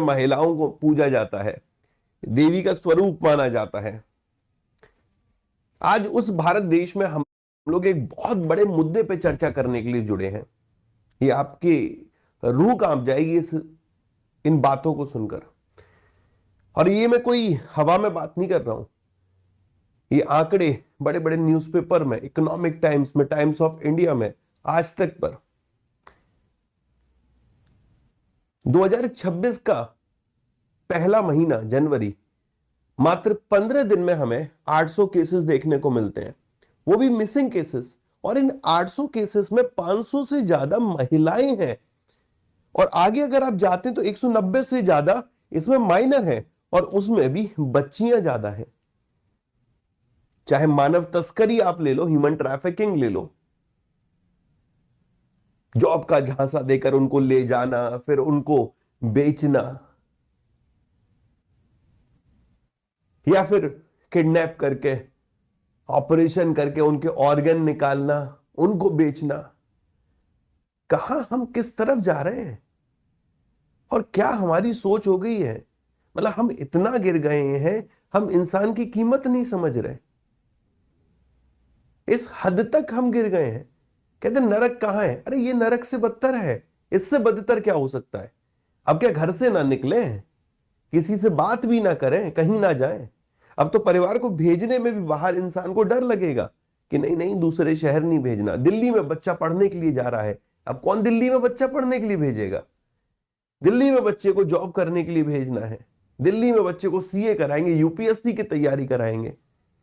महिलाओं को पूजा जाता है, देवी का स्वरूप माना जाता है। आज उस भारत देश में हम लोग एक बहुत बड़े मुद्दे पे चर्चा करने के लिए जुड़े हैं। ये आपकी रूह कांप जाएगी इन बातों को सुनकर। और ये मैं कोई हवा में बात नहीं कर रहा हूं, ये आंकड़े बड़े बड़े न्यूज़पेपर में, इकोनॉमिक टाइम्स में, टाइम्स ऑफ इंडिया में, आज तक पर 2026 का पहला महीना जनवरी, मात्र 15 दिन में हमें 800 केसेस देखने को मिलते हैं, वो भी मिसिंग केसेस। और इन 800 केसेस में 500 से ज्यादा महिलाएं हैं। और आगे अगर आप जाते हैं तो 190 से ज्यादा इसमें माइनर हैं, और उसमें भी बच्चियां ज्यादा हैं। चाहे मानव तस्करी आप ले लो, ह्यूमन ट्रैफिकिंग ले लो, जॉब का झांसा देकर उनको ले जाना, फिर उनको बेचना, या फिर किडनैप करके, ऑपरेशन करके उनके ऑर्गन निकालना, उनको बेचना। कहां हम किस तरफ जा रहे हैं, और क्या हमारी सोच हो गई है? मतलब हम इतना गिर गए हैं, हम इंसान की कीमत नहीं समझ रहे। इस हद तक हम गिर गए हैं। कहते नरक कहां है? अरे ये नरक से बदतर है, इससे बदतर क्या हो सकता है? अब क्या घर से ना निकले, किसी से बात भी ना करें, कहीं ना जाएं? अब तो परिवार को भेजने में भी बाहर इंसान को डर लगेगा कि नहीं नहीं, दूसरे शहर नहीं भेजना। दिल्ली में बच्चा पढ़ने के लिए जा रहा है, अब कौन दिल्ली में बच्चा पढ़ने के लिए भेजेगा? दिल्ली में बच्चे को जॉब करने के लिए भेजना है, दिल्ली में बच्चे को सीए कराएंगे, यूपीएससी की तैयारी कराएंगे,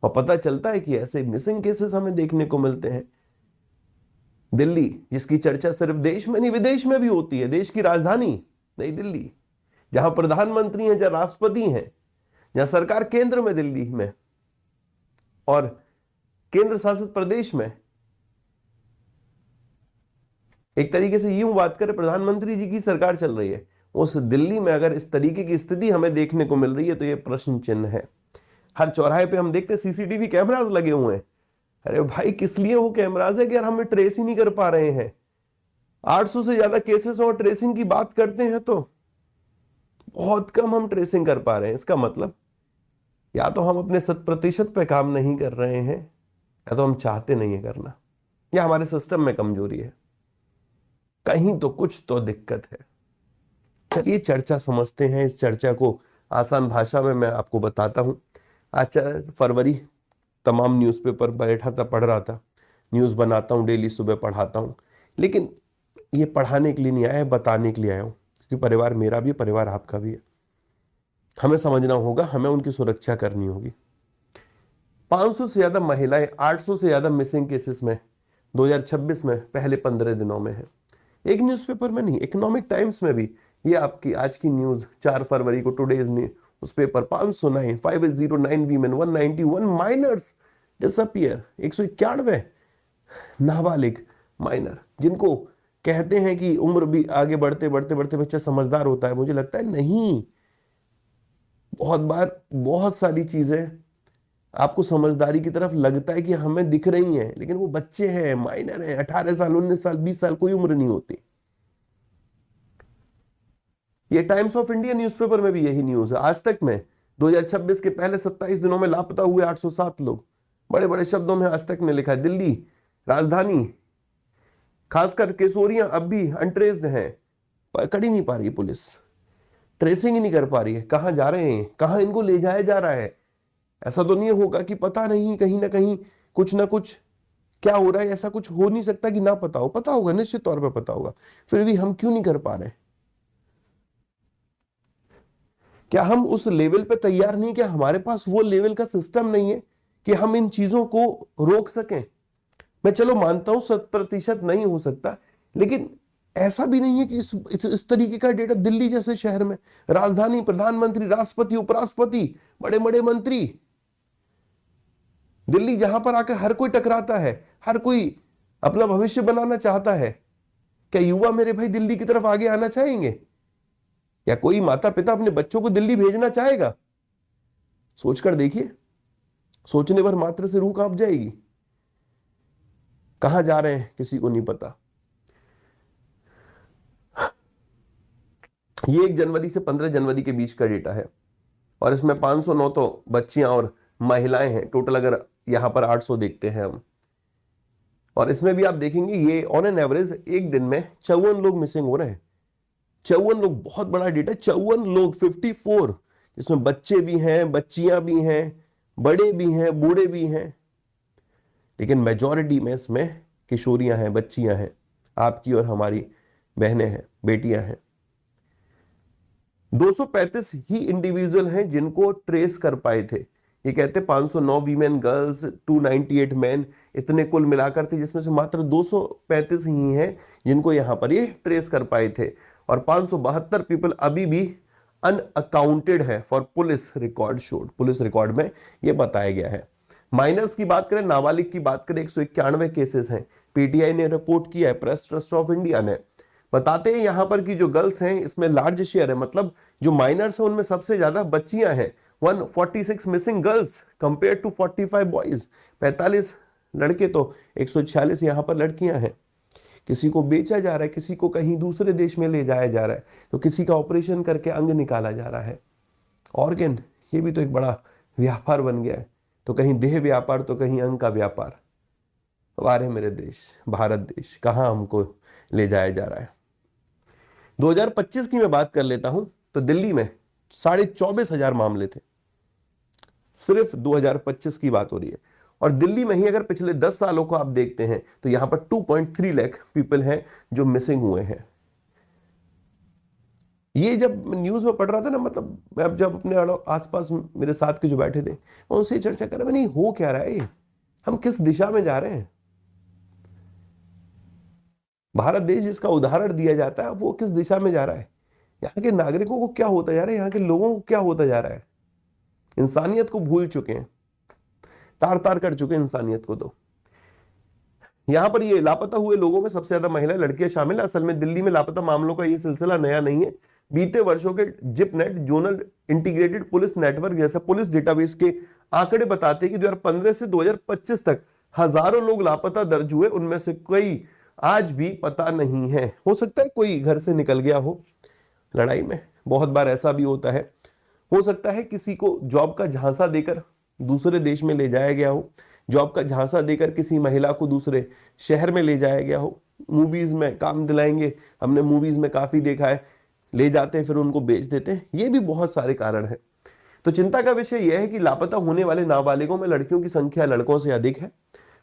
और पता चलता है कि ऐसे मिसिंग केसेस हमें देखने को मिलते हैं। दिल्ली, जिसकी चर्चा सिर्फ देश में नहीं विदेश में भी होती है, देश की राजधानी नई दिल्ली, जहां प्रधानमंत्री हैं, जहां राष्ट्रपति हैं, जहां सरकार केंद्र में दिल्ली में और केंद्र शासित प्रदेश में, एक तरीके से यूं बात करें, प्रधानमंत्री जी की सरकार चल रही है, उस दिल्ली में अगर इस तरीके की स्थिति हमें देखने को मिल रही है तो यह प्रश्न चिन्ह है। हर चौराहे पे हम देखते सीसीटीवी कैमरास लगे हुए हैं। अरे भाई, किस लिए वो कैमरास है कि यार हमें ट्रेस ही नहीं कर पा रहे हैं। 800 से ज्यादा केसेस और ट्रेसिंग की बात करते हैं तो बहुत कम हम ट्रेसिंग कर पा रहे हैं। इसका मतलब या तो हम अपने 100% पे काम नहीं कर रहे हैं, या तो हम चाहते नहीं है करना, या हमारे सिस्टम में कमजोरी है। कहीं तो कुछ तो दिक्कत है। चलिए चर्चा समझते हैं। इस चर्चा को आसान भाषा में मैं आपको बताता हूं। आज 4 फरवरी, तमाम न्यूज़पेपर बैठा था, पढ़ रहा था। न्यूज़ बनाता हूं, डेली सुबह पढ़ाता हूं, लेकिन ये पढ़ाने के लिए नहीं आया, बताने के लिए आया हूं, क्योंकि परिवार मेरा भी, परिवार आपका भी है। हमें समझना होगा, हमें उनकी सुरक्षा करनी होगी। 500 से ज्यादा महिलाएं, 800 से ज्यादा मिसिंग केसेस में 2026 में पहले 15 दिनों में है। एक न्यूज़पेपर में नहीं, इकोनॉमिक टाइम्स में भी। ये आपकी आज की न्यूज 4 फरवरी को, टुडेज ने उस पेपर, 509 509 वीमेन, 191 माइनर्स डिसअपियर, 191 नाबालिग माइनर, जिनको कहते हैं कि उम्र भी आगे बढ़ते बढ़ते बढ़ते बच्चा समझदार होता है। मुझे लगता है नहीं। बहुत बार बहुत सारी चीजें आपको समझदारी की तरफ लगता है कि हमें दिख रही हैं, लेकिन वो बच्चे हैं, माइनर हैं, 18 साल, 19 साल, 20 साल, कोई उम्र नहीं होती। ये टाइम्स ऑफ इंडिया न्यूज़पेपर में भी यही न्यूज है। आज तक में 2026 के पहले 27 दिनों में लापता हुए 807 लोग। बड़े बड़े शब्दों में आज तक ने लिखा है। दिल्ली राजधानी, खासकर केसोरियां अब भी अनट्रेस्ड हैं, पकड़ ही नहीं पा रही पुलिस, ट्रेसिंग ही नहीं कर पा रही है। कहां जा रहे हैं, कहां इनको ले जाया जा रहा है? ऐसा तो नहीं होगा कि पता नहीं, कहीं ना कहीं कुछ ना कुछ क्या हो रहा है? ऐसा कुछ हो नहीं सकता कि ना पता हो। पता होगा, निश्चित तौर पे पता होगा। फिर भी हम क्यों नहीं कर पा रहे? क्या हम उस लेवल पे तैयार नहीं? क्या हमारे पास वो लेवल का सिस्टम नहीं है कि हम इन चीजों को रोक सकें? मैं चलो मानता हूं 100% नहीं हो सकता, लेकिन ऐसा भी नहीं है कि इस तरीके का डेटा दिल्ली जैसे शहर में, राजधानी, प्रधानमंत्री, राष्ट्रपति, उपराष्ट्रपति, बड़े बड़े मंत्री, दिल्ली जहां पर आकर हर कोई टकराता है, हर कोई अपना भविष्य बनाना चाहता है। क्या युवा मेरे भाई दिल्ली की तरफ आगे आना चाहेंगे? या कोई माता पिता अपने बच्चों को दिल्ली भेजना चाहेगा? सोचकर देखिए। सोचने पर मात्र से रूह कांप जाएगी। कहां जा रहे हैं किसी को नहीं पता। ये 1 जनवरी से 15 जनवरी के बीच का डेटा है और इसमें 509 तो बच्चियां और महिलाएं हैं। टोटल अगर यहां पर 800 देखते हैं हम, और इसमें भी आप देखेंगे ये ऑन एन एवरेज एक दिन में 54 लोग मिसिंग हो रहे हैं। 54 लोग, बहुत बड़ा डेटा। 54 लोग, 54, जिसमें बच्चे भी हैं, बच्चियां भी हैं, बड़े भी हैं, बूढ़े भी हैं, लेकिन मेजॉरिटी में इसमें किशोरियां हैं, बच्चियां हैं, आपकी और हमारी बहनें हैं, बेटियां हैं। 235 ही इंडिविजुअल हैं जिनको ट्रेस कर पाए थे। ये कहते 509 वीमेन, गर्ल्स, 298 मैन, इतने कुल मिलाकर थे, जिसमें से मात्र 235 ही हैं जिनको यहां पर ये ट्रेस कर पाए थे, और 572 पीपल अभी भी अनअकाउंटेड है for police record showed. Police record में ये बताया गया है। माइनर्स की बात करें, नाबालिग की बात करें, 191 केसेस हैं। पीटीआई ने रिपोर्ट किया है, प्रेस ट्रस्ट ऑफ इंडिया ने। बताते हैं यहां पर कि जो गर्ल्स हैं इसमें लार्ज शेयर है, मतलब जो माइनर्स हैं उनमें सबसे ज्यादा बच्चियां हैं। 146 missing girls compare to 45 boys. 45 लड़के तो 146 यहां पर लड़कियां हैं। किसी को बेचा जा रहा है, किसी को कहीं दूसरे देश में ले जाया जा रहा है, तो किसी का ऑपरेशन करके अंग निकाला जा रहा है। ऑर्गन, ये भी तो एक बड़ा व्यापार बन गया है। तो कहीं देह व्यापार तो कहीं अंग का व्यापार। वारे मेरे देश, भारत देश, कहां हमको ले जाया जा रहा है। 2025 की मैं बात कर लेता हूं तो दिल्ली में 24,500 मामले थे। सिर्फ 2025 की बात हो रही है। और दिल्ली में ही अगर पिछले 10 सालों को आप देखते हैं तो यहां पर 2.3 लाख पीपल हैं जो मिसिंग हुए हैं। ये जब न्यूज में पढ़ रहा था ना, मतलब मैं जब अपने आसपास मेरे साथ के जो बैठे थे मैं उनसे चर्चा कर रहा, मैं नहीं हो क्या रहा है, हम किस दिशा में जा रहे हैं। भारत देश जिसका उदाहरण दिया जाता है वो किस दिशा में जा रहा है। यहाँ के नागरिकों को क्या होता जा रहा है, यहाँ के लोगों को क्या होता जा रहा है। इंसानियत को भूल चुके हैं, तार तार कर चुके हैं इंसानियत को। तो यहां पर ये लापता हुए लोगों में सबसे ज्यादा महिला लड़कियां शामिल है। असल में दिल्ली में लापता मामलों का ये सिलसिला नया नहीं है। बीते वर्षों के जिपनेट, जोनल इंटीग्रेटेड पुलिस नेटवर्क जैसा पुलिस डेटाबेस के आंकड़े बताते हैं कि 2015 से 2025 तक हजारों लोग लापता दर्ज हुए। उनमें से कई आज भी पता नहीं है। हो सकता है कोई घर से निकल गया हो लड़ाई में, बहुत बार ऐसा भी होता है। हो सकता है किसी को जॉब का झांसा देकर दूसरे देश में ले जाया गया हो, जॉब का झांसा देकर किसी महिला को दूसरे शहर में ले जाया गया हो। मूवीज में काम दिलाएंगे, हमने मूवीज में काफी देखा है, ले जाते हैं फिर उनको बेच देते हैं। ये भी बहुत सारे कारण हैं। तो चिंता का विषय यह है कि लापता होने वाले नाबालिगों में लड़कियों की संख्या लड़कों से अधिक है,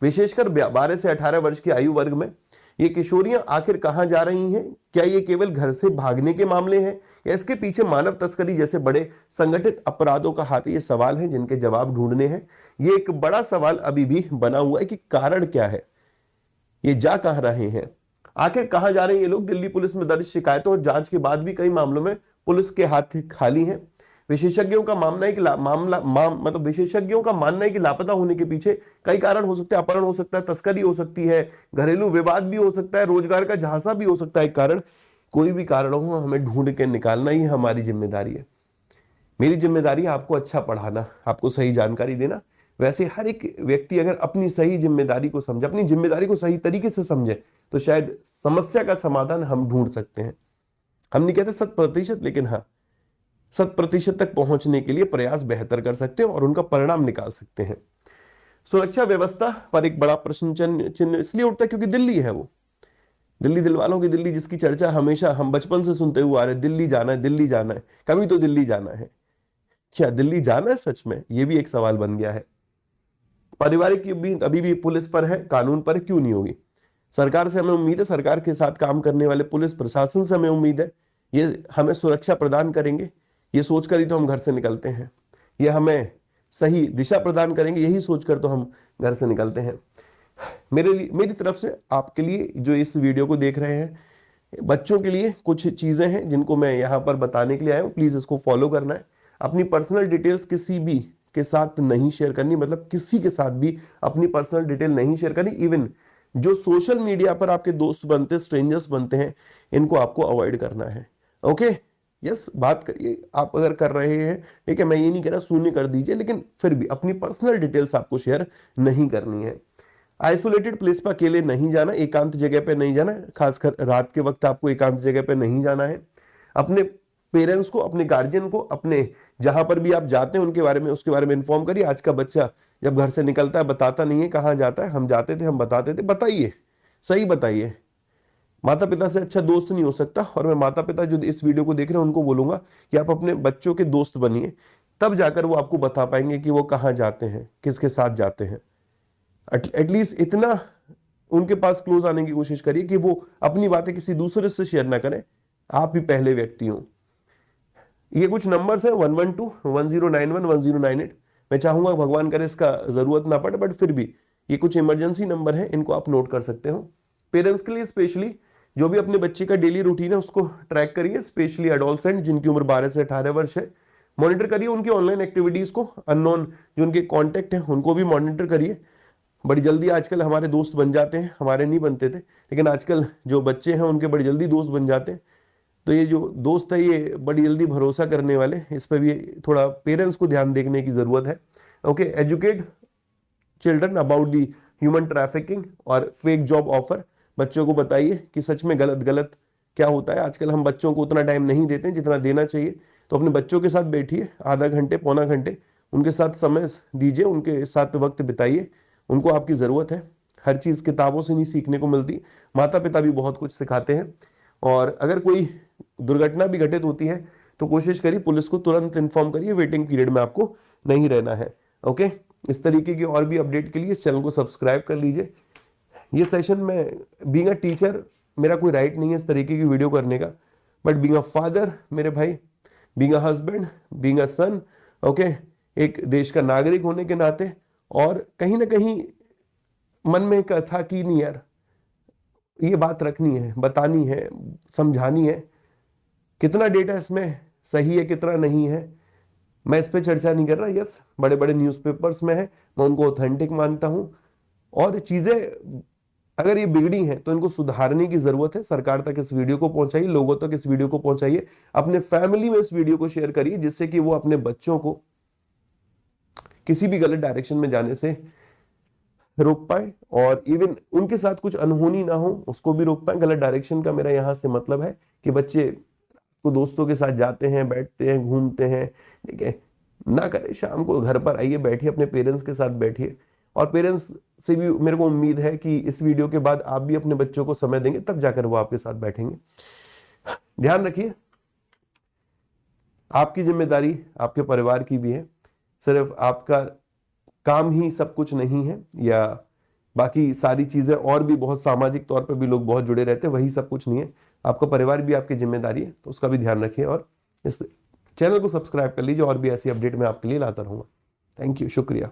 विशेषकर 12 से 18 वर्ष की आयु वर्ग में। ये किशोरियां आखिर कहां जा रही हैं? क्या ये केवल घर से भागने के मामले हैं या इसके पीछे मानव तस्करी जैसे बड़े संगठित अपराधों का हाथ है? ये सवाल हैं जिनके जवाब ढूंढने हैं। ये एक बड़ा सवाल अभी भी बना हुआ है कि कारण क्या है, ये जा कहां रहे हैं, आखिर कहां जा रहे हैं ये लोग। दिल्ली पुलिस में दर्ज शिकायतों और जांच के बाद भी कई मामलों में पुलिस के हाथ खाली हैं। विशेषज्ञों का मानना है कि विशेषज्ञों का मानना है कि लापता होने के पीछे कई कारण हो सकते हैं। अपहरण हो सकता है, तस्करी हो सकती है, घरेलू विवाद भी हो सकता है, रोजगार का झांसा भी हो सकता है। कारण, कोई भी कारण हो, हमें ढूंढ के निकालना ही हमारी जिम्मेदारी है। मेरी जिम्मेदारी है आपको अच्छा पढ़ाना, आपको सही जानकारी देना। वैसे हर एक व्यक्ति अगर अपनी सही जिम्मेदारी को समझे, अपनी जिम्मेदारी को सही तरीके से समझे, तो शायद समस्या का समाधान हम ढूंढ सकते हैं। हम नहीं कहते 100%, लेकिन हाँ, 100% तक पहुंचने के लिए प्रयास बेहतर कर सकते हैं और उनका परिणाम निकाल सकते हैं। सुरक्षा व्यवस्था पर एक बड़ा प्रश्न चिन्ह इसलिए उठता है क्योंकि दिल्ली है वो, दिल्ली दिलवालों की दिल्ली, जिसकी चर्चा हमेशा हम बचपन से सुनते हुए आ रहे, दिल्ली जाना है, दिल्ली जाना है, कभी तो दिल्ली जाना है। क्या दिल्ली जाना है सच में? ये भी एक सवाल बन गया है। पारिवारिक उम्मीद अभी भी पुलिस पर है, कानून पर क्यों नहीं होगी? सरकार से हमें उम्मीद है, सरकार के साथ काम करने वाले पुलिस प्रशासन से हमें उम्मीद है, ये हमें सुरक्षा प्रदान करेंगे। ये सोचकर ही तो हम घर से निकलते हैं, ये हमें सही दिशा प्रदान करेंगे, यही सोचकर तो हम घर से निकलते हैं। मेरी तरफ से आपके लिए जो इस वीडियो को देख रहे हैं, बच्चों के लिए कुछ चीजें हैं जिनको मैं यहाँ पर बताने के लिए आया हूँ। प्लीज इसको फॉलो करना है। अपनी पर्सनल डिटेल्स किसी भी के साथ नहीं शेयर करनी, मतलब किसी के साथ भी अपनी पर्सनल डिटेल नहीं शेयर करनी। इवन जो सोशल मीडिया पर आपके दोस्त बनते हैं, स्ट्रेंजर्स बनते हैं, इनको आपको अवॉइड करना है। ओके, यस, बात करिए आप अगर कर रहे हैं, ठीक है, मैं ये नहीं कह रहा शून्य कर दीजिए, लेकिन फिर भी अपनी पर्सनल डिटेल्स आपको शेयर नहीं करनी है। आइसोलेटेड प्लेस पर अकेले नहीं जाना, एकांत जगह पे नहीं जाना, खासकर रात के वक्त आपको एकांत जगह पे नहीं जाना है। अपने पेरेंट्स को, अपने गार्जियन को, अपने जहां पर भी आप जाते हैं उनके बारे में, उसके बारे में इन्फॉर्म करिए। आज का बच्चा जब घर से निकलता है बताता नहीं है कहाँ जाता है। हम जाते थे, हम बताते थे, बताइए, सही बताइए। माता पिता से अच्छा दोस्त नहीं हो सकता। और मैं माता पिता जो इस वीडियो को देख रहे हैं उनको बोलूंगा कि आप अपने बच्चों के दोस्त बनिए, तब जाकर वो आपको बता पाएंगे कि वो कहाँ जाते हैं, किसके साथ जाते हैं। एटलीस्ट इतना उनके पास क्लोज आने की कोशिश करिए कि वो अपनी बातें किसी दूसरे से शेयर ना करें, आप भी पहले व्यक्ति हो। ये कुछ नंबर्स हैं 112-1091-1098। मैं चाहूंगा भगवान करे इसका जरूरत ना पड़े, बट फिर भी ये कुछ इमरजेंसी नंबर है, इनको आप नोट कर सकते हो। पेरेंट्स के लिए स्पेशली जो भी अपने बच्चे का डेली रूटीन है उसको ट्रैक करिए, स्पेशली एडोलसेंट जिनकी उम्र 12 से 18 वर्ष है। मॉनिटर करिए उनकी ऑनलाइन एक्टिविटीज को, अननोन जो उनके कॉन्टेक्ट हैं उनको भी मॉनिटर करिए। बड़ी जल्दी आजकल हमारे दोस्त बन जाते हैं, हमारे नहीं बनते थे, लेकिन आजकल जो बच्चे हैं उनके बड़ी जल्दी दोस्त बन जाते हैं। तो ये जो दोस्त है ये बड़ी जल्दी भरोसा करने वाले, इस पर भी थोड़ा पेरेंट्स को ध्यान देने की जरूरत है। Okay, educate children about the human trafficking और फेक जॉब ऑफर। बच्चों को बताइए कि सच में गलत गलत क्या होता है। आजकल हम बच्चों को उतना टाइम नहीं देते जितना देना चाहिए, तो अपने बच्चों के साथ बैठिए, आधा घंटे पौना घंटे उनके साथ समय दीजिए, उनके साथ वक्त बिताइए। उनको आपकी ज़रूरत है। हर चीज़ किताबों से नहीं सीखने को मिलती, माता पिता भी बहुत कुछ सिखाते हैं। और अगर कोई दुर्घटना भी घटित होती है तो कोशिश करिए पुलिस को तुरंत इन्फॉर्म करिए, वेटिंग पीरियड में आपको नहीं रहना है। ओके, इस तरीके की और भी अपडेट के लिए इस चैनल को सब्सक्राइब कर लीजिए। ये सेशन में बीइंग अ टीचर, मेरा कोई राइट नहीं है इस तरीके की वीडियो करने का, बट बीइंग अ फादर मेरे भाई, being a husband, being a son, okay, एक देश का नागरिक होने के नाते, और कहीं ना कहीं मन में एक था कि नहीं यार ये बात रखनी है, बतानी है, समझानी है। कितना डेटा इसमें सही है कितना नहीं है मैं इस पे चर्चा नहीं कर रहा। यस, बड़े बड़े न्यूज़पेपर्स में है, मैं उनको ऑथेंटिक मानता हूं। और चीजें अगर ये बिगड़ी हैं तो इनको सुधारने की जरूरत है। सरकार तक इस वीडियो को पहुंचाइए, लोगों तक इस वीडियो को पहुंचाइए, अपने फैमिली में इस वीडियो को शेयर करिए, जिससे कि वो अपने बच्चों को किसी भी गलत डायरेक्शन में जाने से रोक पाए, और इवन उनके साथ कुछ अनहोनी ना हो उसको भी रोक पाए। गलत डायरेक्शन का मेरा यहाँ से मतलब है कि बच्चे को दोस्तों के साथ जाते हैं, बैठते हैं, घूमते हैं, ठीक है, ना करें। शाम को घर पर आइए, बैठिए, अपने पेरेंट्स के साथ बैठिए। और पेरेंट्स से भी मेरे को उम्मीद है कि इस वीडियो के बाद आप भी अपने बच्चों को समय देंगे, तब जाकर वो आपके साथ बैठेंगे। ध्यान रखिए, आपकी जिम्मेदारी आपके परिवार की भी है। सिर्फ आपका काम ही सब कुछ नहीं है, या बाकी सारी चीजें और भी बहुत सामाजिक तौर पर भी लोग बहुत जुड़े रहते हैं, वही सब कुछ नहीं है। आपका परिवार भी आपकी जिम्मेदारी है, तो उसका भी ध्यान रखिए। और इस चैनल को सब्सक्राइब कर लीजिए, और भी ऐसी अपडेट मैं आपके लिए लाता रहूंगा। थैंक यू, शुक्रिया।